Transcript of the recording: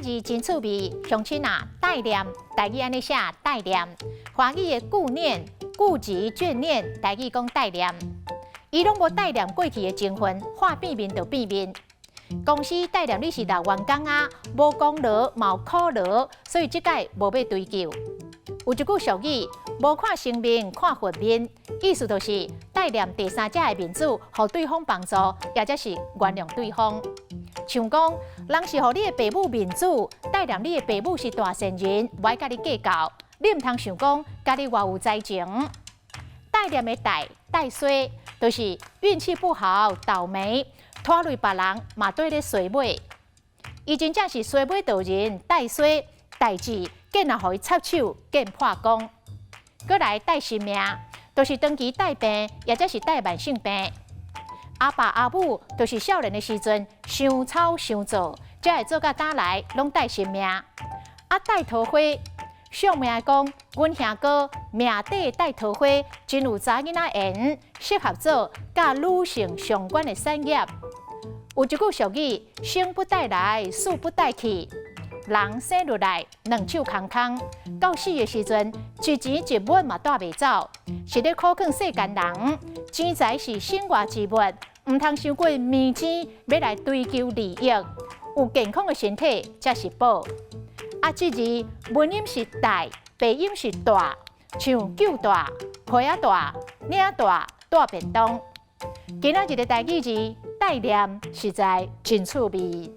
字真趣味，乡亲啊，代念，台语安尼写代念，华语的顾念、顾及、眷恋，台语讲代念。伊拢无代念过去的情分，话变面就变面。公司代念你是六员工啊，无功劳，冇苦劳，所以即届无要追究。有一句俗语，无看生命，看佛面，意思就是代念第三者的面子，互对方帮助，或者是原谅对方。像讲，人是互你的爸母面子，代念你的爸母是大善人，无爱甲你计较，你唔通想讲甲你偌有才情。代念的代衰，就是运气不好、倒霉，拖累别人嘛对咧衰尾。伊真正是衰尾道人，代衰代志，竟然互伊插手，见破功。搁来代性命，就是长期带病，或者是带慢性病。阿爸阿母就是少年的时阵伤操伤做，才会做到今来拢带性命。带桃花，上命讲，阮兄哥命底带桃花，真有查囡仔缘，适合做甲女性相关的产业。有一句俗语：生不带来，死不带去。人生落来两手空空，到死的时阵，一钱一文嘛带袂走，是咧苦劝世间人，钱财是身外之物，唔通伤过面钱，要来追求利益。有健康的身体才是宝。这字文音是大，鼻音是大，像救大、皮仔大、领大、大便当。今仔日的台语字代念实在真趣味。